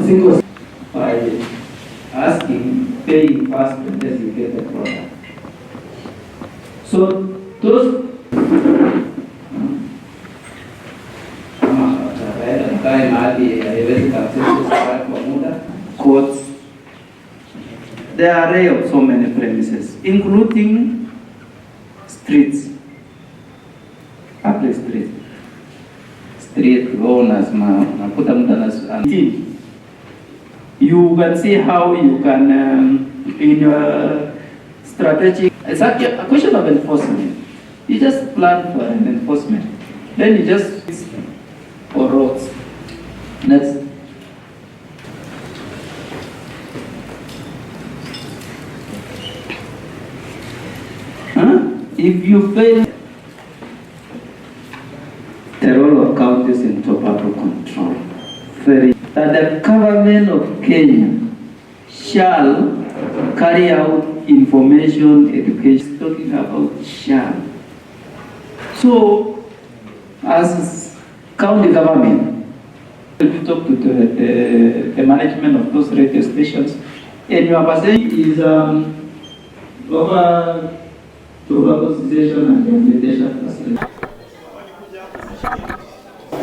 single by asking, paying first, and then you get the product. So those courts, there are array of so many premises, including streets, public streets, street owners, you can see how you can, in your strategic, it's actually a question of enforcement. You just plan for an enforcement, then you just for roads. Next. If you fail, the role of counties in tobacco control, that the government of Kenya shall carry out information education, talking about shall. So, as county government, we talk to the management of those radio stations, and your percentage is over tobacco cessation and rehabilitation facility.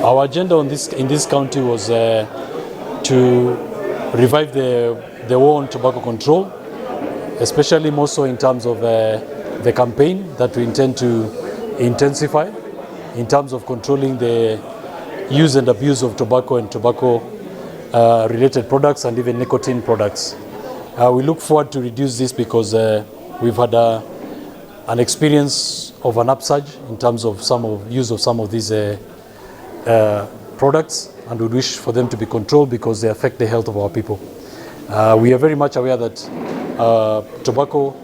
Our agenda on in this county was to revive the war on tobacco control, especially more so in terms of the campaign that we intend to intensify in terms of controlling the use and abuse of tobacco and tobacco related products and even nicotine products. We look forward to reduce this because we've had an experience of an upsurge in terms of use of some of these products, and we wish for them to be controlled because they affect the health of our people. We are very much aware that tobacco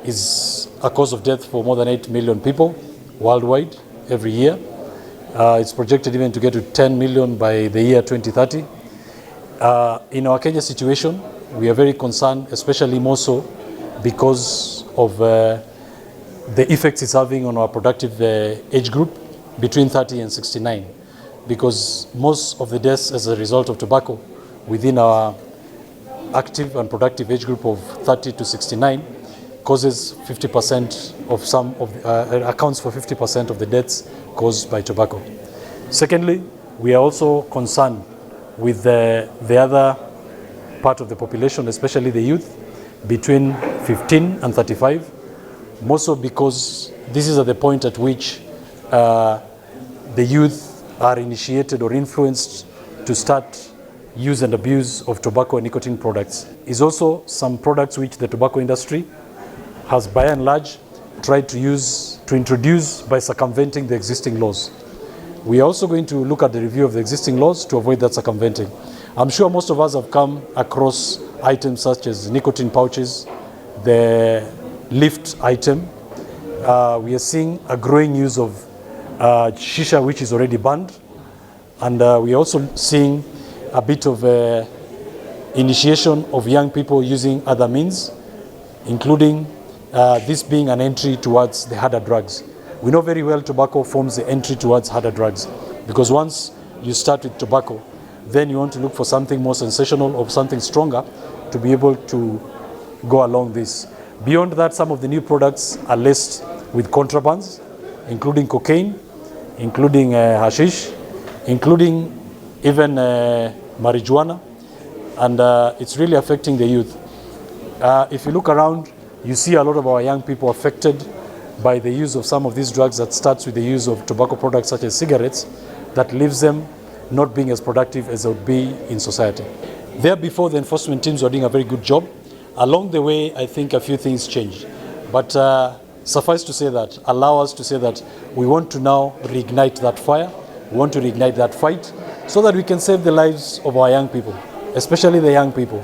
is a cause of death for more than 8 million people worldwide every year. It's projected even to get to 10 million by the year 2030. In our Kenya situation, we are very concerned, especially more so because of the effects it's having on our productive age group between 30 and 69, because most of the deaths as a result of tobacco within our active and productive age group of 30 to 69 causes 50% of accounts for 50% of the deaths caused by tobacco. Secondly, we are also concerned with the other part of the population, especially the youth between 15 and 35, more so because this is at the point at which the youth are initiated or influenced to start use and abuse of tobacco and nicotine products. Is also some products which the tobacco industry has by and large tried to introduce by circumventing the existing laws. We are also going to look at the review of the existing laws to avoid that circumventing. I'm sure most of us have come across items such as nicotine pouches, the lift item. We are seeing a growing use of shisha, which is already banned. And we are also seeing a bit of initiation of young people using other means, including this being an entry towards the harder drugs. We know very well tobacco forms the entry towards harder drugs, because once you start with tobacco, then you want to look for something more sensational or something stronger to be able to go along this. Beyond that, some of the new products are laced with contrabands, including cocaine, including hashish, including even marijuana, and it's really affecting the youth. If you look around, you see a lot of our young people affected by the use of some of these drugs that starts with the use of tobacco products such as cigarettes, that leaves them not being as productive as they would be in society. There before, the enforcement teams were doing a very good job. Along the way, I think a few things changed. But suffice to say that, allow us to say that we want to now reignite that fire, we want to reignite that fight, so that we can save the lives of our young people, especially the young people,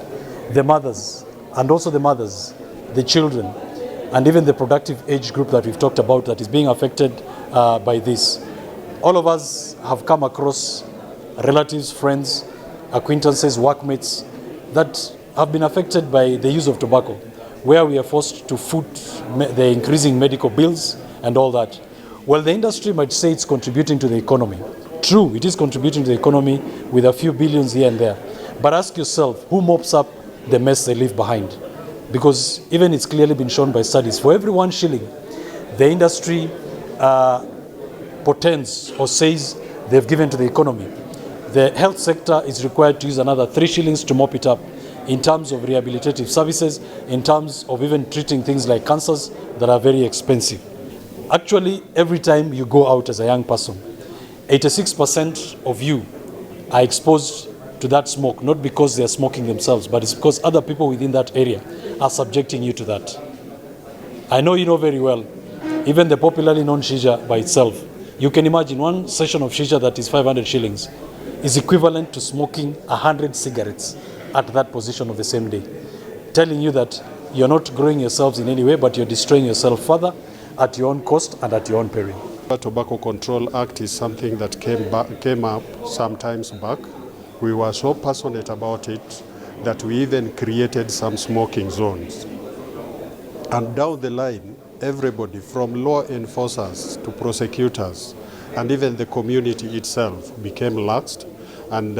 the mothers, and also the children, and even the productive age group that we've talked about that is being affected by this. All of us have come across relatives, friends, acquaintances, workmates that have been affected by the use of tobacco, where we are forced to foot the increasing medical bills and all that. Well, the industry might say it's contributing to the economy. True, it is contributing to the economy with a few billions here and there. But ask yourself, who mops up the mess they leave behind? Because even it's clearly been shown by studies, for every 1 shilling, the industry portends or says they've given to the economy, the health sector is required to use another 3 shillings to mop it up in terms of rehabilitative services, in terms of even treating things like cancers that are very expensive. Actually, every time you go out as a young person, 86% of you are exposed to that smoke, not because they are smoking themselves, but it's because other people within that area are subjecting you to that. I know you know very well, even the popularly known shisha by itself, you can imagine one session of shisha that is 500 shillings is equivalent to smoking 100 cigarettes at that position of the same day, telling you that you're not growing yourselves in any way, but you're destroying yourself further at your own cost and at your own peril. The Tobacco Control Act is something that came up some times back. We were so passionate about it that we even created some smoking zones. And down the line, everybody from law enforcers to prosecutors and even the community itself became laxed, and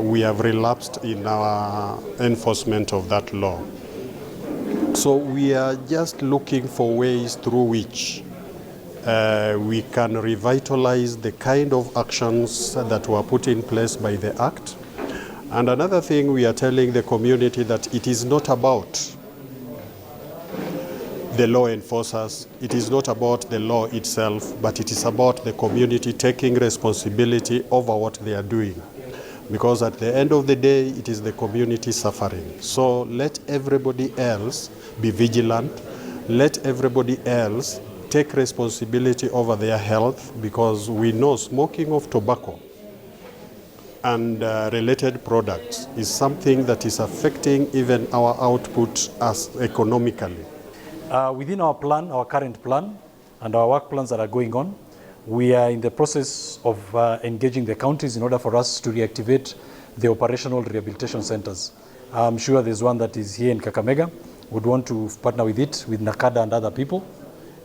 we have relapsed in our enforcement of that law. So we are just looking for ways through which we can revitalize the kind of actions that were put in place by the Act. And another thing, we are telling the community that it is not about the law enforcers, it is not about the law itself, but it is about the community taking responsibility over what they are doing. Because at the end of the day, it is the community suffering. So let everybody else be vigilant. Let everybody else take responsibility over their health, because we know smoking of tobacco and related products is something that is affecting even our output as economically. Within our plan, our current plan, and our work plans that are going on, we are in the process of engaging the counties in order for us to reactivate the operational rehabilitation centers. I'm sure there's one that is here in Kakamega. Would want to partner with it, with Nakada and other people.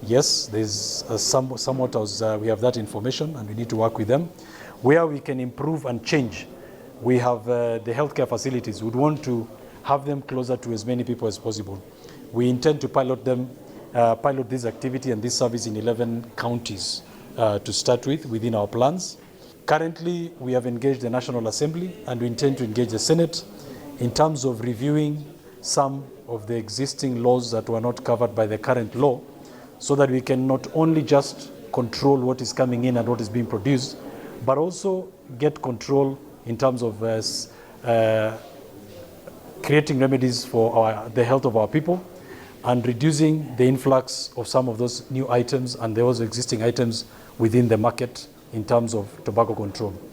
Yes, there's somewhat as we have that information, and we need to work with them. Where we can improve and change, we have the healthcare facilities. We'd want to have them closer to as many people as possible. We intend to pilot this activity and this service in 11 counties to start with within our plans. Currently, we have engaged the National Assembly, and we intend to engage the Senate in terms of reviewing some of the existing laws that were not covered by the current law, so that we can not only just control what is coming in and what is being produced, but also get control in terms of creating remedies for the health of our people, and reducing the influx of some of those new items and those existing items within the market in terms of tobacco control.